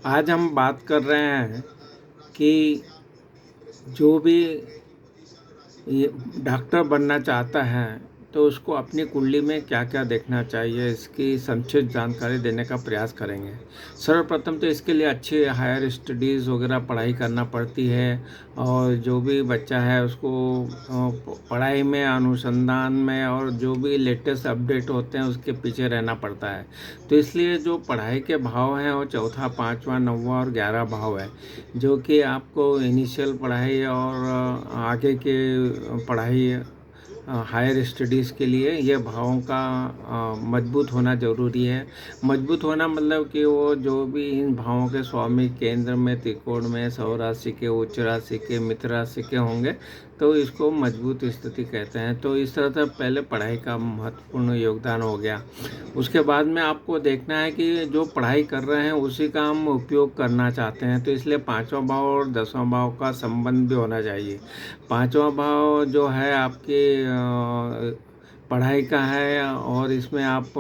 आज हम बात कर रहे हैं कि जो भी ये डॉक्टर बनना चाहता है तो उसको अपनी कुंडली में क्या-क्या देखना चाहिए, इसकी संक्षिप्त जानकारी देने का प्रयास करेंगे। सर्वप्रथम तो इसके लिए अच्छी हायर स्टडीज़ वगैरह पढ़ाई करना पड़ती है और जो भी बच्चा है उसको पढ़ाई में, अनुसंधान में और जो भी लेटेस्ट अपडेट होते हैं उसके पीछे रहना पड़ता है। तो इसलिए जो पढ़ाई के भाव हैं वो चौथा, पाँचवाँ, नौवाँ और 11 भाव है, जो कि आपको इनिशियल पढ़ाई और आगे के पढ़ाई हायर स्टडीज़ के लिए ये भावों का मजबूत होना ज़रूरी है। मजबूत होना मतलब कि वो जो भी इन भावों के स्वामी केंद्र में, त्रिकोण में, सौ राशि के, उच्च राशि के, मित्र राशि के होंगे, तो इसको मजबूत स्थिति कहते हैं। तो इस तरह से पहले पढ़ाई का महत्वपूर्ण योगदान हो गया। उसके बाद में आपको देखना है कि जो पढ़ाई कर रहे हैं उसी का हम उपयोग करना चाहते हैं, तो इसलिए 5वाँ भाव और 10वाँ भाव का संबंध भी होना चाहिए। 5वाँ भाव जो है आपके पढ़ाई का है और इसमें आप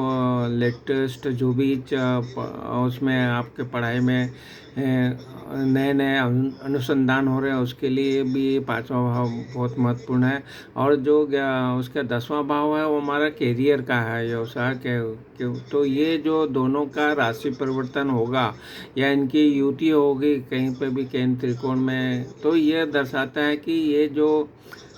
लेटेस्ट जो भी उसमें आपके पढ़ाई में नए-नए अनुसंधान हो रहे हैं उसके लिए भी 5वाँ भाव बहुत महत्वपूर्ण है। और जो उसका 10वाँ भाव है वो हमारा करियर का है, व्यवसाय के तो ये जो दोनों का राशि परिवर्तन होगा या इनकी युति होगी कहीं पे भी केंद्र त्रिकोण में, तो ये दर्शाता है कि ये जो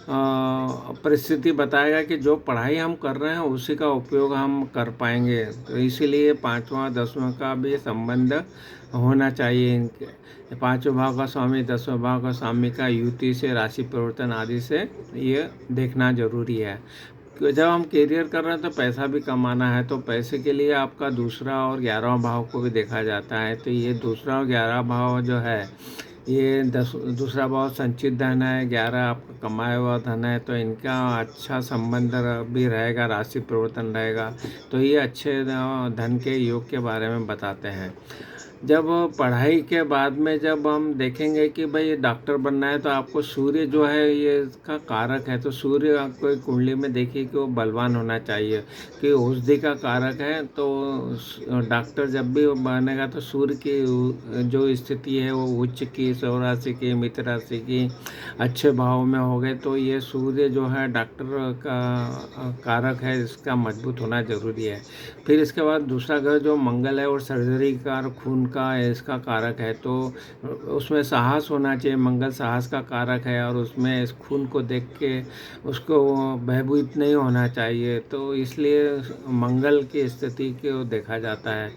परिस्थिति बताएगा कि जो पढ़ाई हम कर रहे हैं उसी का उपयोग हम कर पाएंगे। तो इसीलिए 5वाँ 10वां का भी संबंध होना चाहिए इनके। 5वें भाव का स्वामी 10वें भाव का स्वामी का युति से, राशि परिवर्तन आदि से ये देखना जरूरी है। जब हम करियर कर रहे हैं तो पैसा भी कमाना है, तो पैसे के लिए आपका दूसरा और 11वां भाव को भी देखा जाता है। तो ये दूसरा और 11वां भाव जो है ये दूसरा भाव संचित धन है, 11 आपका कमाया हुआ धन है, तो इनका अच्छा संबंध भी रहेगा, राशि परिवर्तन रहेगा। तो ये अच्छे धन के योग के बारे में बताते हैं। जब पढ़ाई के बाद में जब हम देखेंगे कि भाई डॉक्टर बनना है तो आपको सूर्य जो है ये इसका कारक है, तो सूर्य आपको एक कुंडली में देखिए कि वो बलवान होना चाहिए, कि औषधि का कारक है। तो डॉक्टर जब भी बनेगा तो सूर्य की जो स्थिति है वो उच्च की, सौ राशि की, मित्र राशि की, अच्छे भाव में हो गए, तो ये सूर्य जो है डॉक्टर का कारक है, इसका मजबूत होना ज़रूरी है। फिर इसके बाद दूसरा ग्रह जो मंगल है और सर्जरी का और खून का इसका कारक है, तो उसमें साहस होना चाहिए। मंगल साहस का कारक है और उसमें इस खून को देख के उसको भयभीत नहीं होना चाहिए, तो इसलिए मंगल की स्थिति को देखा जाता है।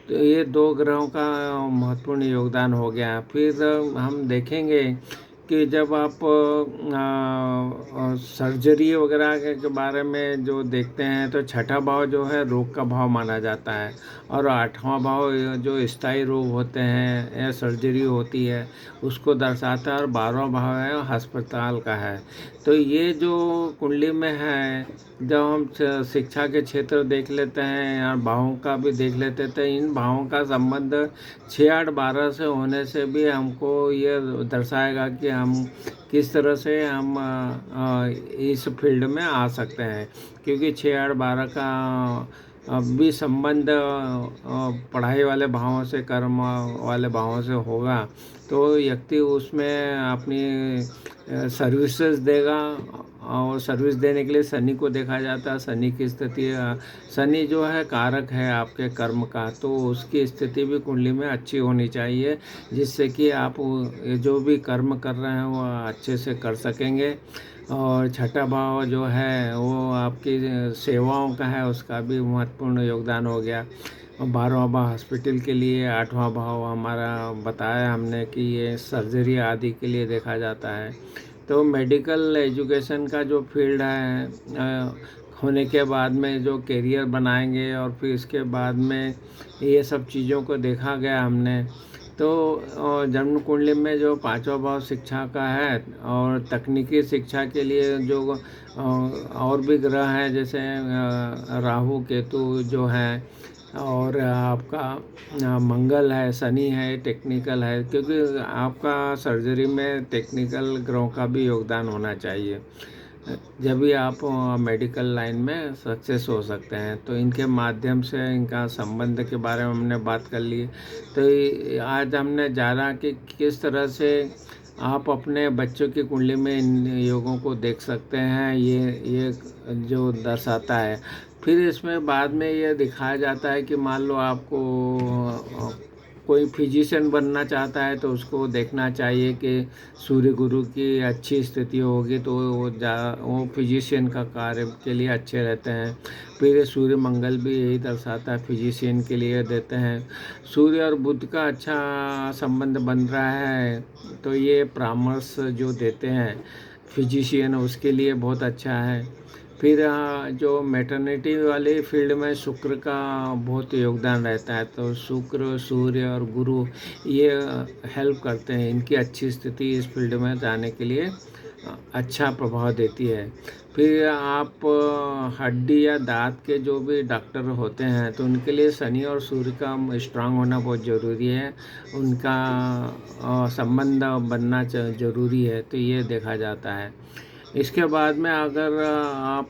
तो ये दो ग्रहों का महत्वपूर्ण योगदान हो गया। फिर हम देखेंगे कि जब आप सर्जरी वगैरह के बारे में जो देखते हैं तो छठा भाव जो है रोग का भाव माना जाता है और 8वां भाव जो स्थायी रोग होते हैं या सर्जरी होती है उसको दर्शाता है और 12वां भाव है अस्पताल का है। तो ये जो कुंडली में है, जब हम शिक्षा के क्षेत्र देख लेते हैं या भावों का भी देख लेते हैं, तो इन भावों का संबंध 6, 8, 12 से होने से भी हमको ये दर्शाएगा कि हम किस तरह से हम इस फील्ड में आ सकते हैं, क्योंकि 6, 8, 12 का भी संबंध पढ़ाई वाले भावों से, कर्म वाले भावों से होगा, तो व्यक्ति उसमें अपनी सर्विसेज देगा। और सर्विस देने के लिए शनि को देखा जाता है। शनि की स्थिति, शनि जो है कारक है आपके कर्म का, तो उसकी स्थिति भी कुंडली में अच्छी होनी चाहिए, जिससे कि आप जो भी कर्म कर रहे हैं वो अच्छे से कर सकेंगे। और छठा भाव जो है वो आपकी सेवाओं का है, उसका भी महत्वपूर्ण योगदान हो गया। और 12वां भाव हॉस्पिटल के लिए, 8वां भाव हमारा बताया हमने कि ये सर्जरी आदि के लिए देखा जाता है। तो मेडिकल एजुकेशन का जो फील्ड है होने के बाद में जो करियर बनाएंगे और फिर इसके बाद में ये सब चीज़ों को देखा गया हमने। तो जन्म कुंडली में जो 5वां भाव शिक्षा का है और तकनीकी शिक्षा के लिए जो और भी ग्रह हैं, जैसे राहु केतु जो हैं और आपका मंगल है, शनि है, टेक्निकल है, क्योंकि आपका सर्जरी में टेक्निकल ग्रहों का भी योगदान होना चाहिए। जब भी आप मेडिकल लाइन में सक्सेस हो सकते हैं। तो इनके माध्यम से इनका संबंध के बारे में हमने बात कर ली। तो आज हमने जाना कि किस तरह से आप अपने बच्चों की कुंडली में इन योगों को देख सकते हैं, ये जो दर्शाता है। फिर इसमें बाद में ये दिखाया जाता है कि मान लो आपको कोई फिजिशियन बनना चाहता है तो उसको देखना चाहिए कि सूर्य गुरु की अच्छी स्थिति होगी तो वो फिजिशियन का कार्य के लिए अच्छे रहते हैं। फिर सूर्य मंगल भी यही दर्शाता है, फिजिशियन के लिए देते हैं। सूर्य और बुध का अच्छा संबंध बन रहा है तो ये परामर्श जो देते हैं फिजिशियन, उसके लिए बहुत अच्छा है। फिर जो मैटरनिटी वाले फील्ड में शुक्र का बहुत योगदान रहता है। तो शुक्र, सूर्य और गुरु ये हेल्प करते हैं, इनकी अच्छी स्थिति इस फील्ड में जाने के लिए अच्छा प्रभाव देती है। फिर आप हड्डी या दांत के जो भी डॉक्टर होते हैं तो उनके लिए शनि और सूर्य का स्ट्रांग होना बहुत ज़रूरी है, उनका संबंध बनना ज़रूरी है, तो ये देखा जाता है। इसके बाद में अगर आप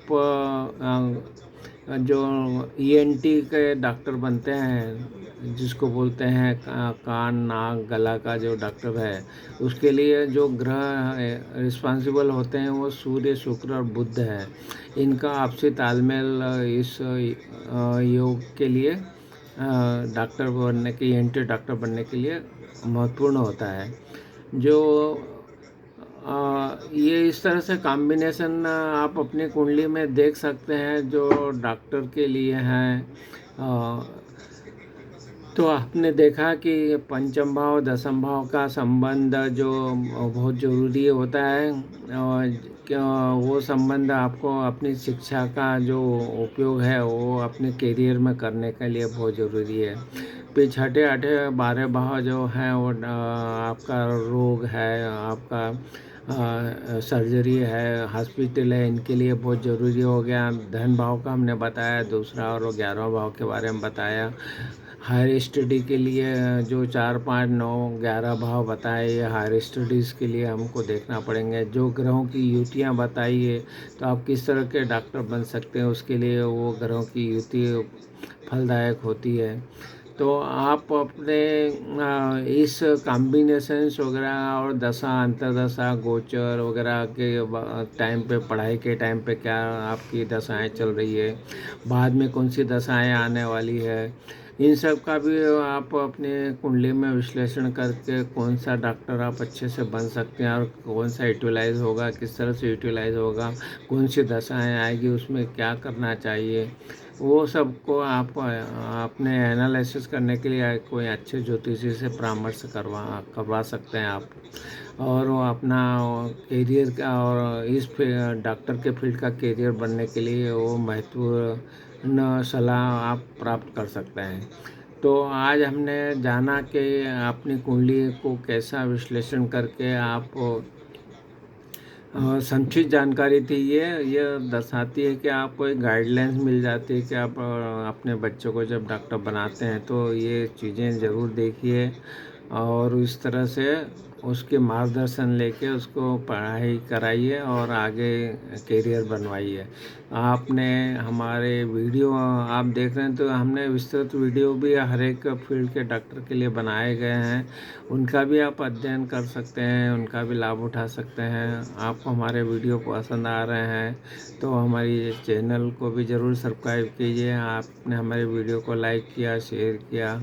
जो ईएनटी के डॉक्टर बनते हैं, जिसको बोलते हैं कान नाक गला का जो डॉक्टर है, उसके लिए जो ग्रह रिस्पॉन्सिबल होते हैं वो सूर्य शुक्र और बुध है। इनका आपसी तालमेल इस योग के लिए डॉक्टर बनने के ईएनटी डॉक्टर बनने के लिए महत्वपूर्ण होता है। जो ये इस तरह से कॉम्बिनेशन आप अपनी कुंडली में देख सकते हैं जो डॉक्टर के लिए हैं। तो आपने देखा कि पंचम भाव दसम भाव का संबंध जो बहुत ज़रूरी होता है, और वो संबंध आपको अपनी शिक्षा का जो उपयोग है वो अपने करियर में करने के लिए बहुत ज़रूरी है। फिर छठे आठे 12 भाव जो हैं वो आपका रोग है, आपका सर्जरी है, हॉस्पिटल है, इनके लिए बहुत ज़रूरी हो गया। धन भाव का हमने बताया दूसरा, और 11वां भाव के बारे में बताया। हायर स्टडी के लिए जो 4 5 9 11 भाव बताए, ये हायर स्टडीज़ के लिए हमको देखना पड़ेंगे। जो ग्रहों की युतियाँ बताई है तो आप किस तरह के डॉक्टर बन सकते हैं, उसके लिए वो ग्रहों की युति फलदायक होती है। तो आप अपने इस कॉम्बिनेशंस वगैरह और दशा अंतरदशा गोचर वगैरह के टाइम पे, पढ़ाई के टाइम पे क्या आपकी दशाएं चल रही है, बाद में कौन सी दशाएं आने वाली है, इन सब का भी आप अपने कुंडली में विश्लेषण करके कौन सा डॉक्टर आप अच्छे से बन सकते हैं और कौन सा यूटिलाइज होगा, किस तरह से यूटिलाइज होगा, कौन सी दशाएं आएगी, उसमें क्या करना चाहिए, वो सब को आप अपने एनालिसिस करने के लिए कोई अच्छे ज्योतिषी से परामर्श करवा सकते हैं आप। और वो अपना करियर का और इस डॉक्टर के फील्ड का करियर बनने के लिए वो महत्वपूर्ण सलाह आप प्राप्त कर सकते हैं। तो आज हमने जाना कि अपनी कुंडली को कैसा विश्लेषण करके आप संक्षिप्त जानकारी थी। ये दर्शाती है कि आपको एक गाइडलाइंस मिल जाती है कि आप अपने बच्चों को जब डॉक्टर बनाते हैं तो ये चीज़ें ज़रूर देखिए और इस तरह से उसके मार्गदर्शन लेके उसको पढ़ाई कराइए और आगे करियर बनवाइए। आपने हमारे वीडियो आप देख रहे हैं तो हमने विस्तृत वीडियो भी हर एक फील्ड के डॉक्टर के लिए बनाए गए हैं, उनका भी आप अध्ययन कर सकते हैं, उनका भी लाभ उठा सकते हैं। आपको हमारे वीडियो पसंद आ रहे हैं तो हमारी चैनल को भी ज़रूर सब्सक्राइब कीजिए। आपने हमारे वीडियो को लाइक किया, शेयर किया,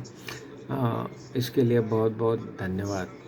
इसके लिए बहुत बहुत धन्यवाद।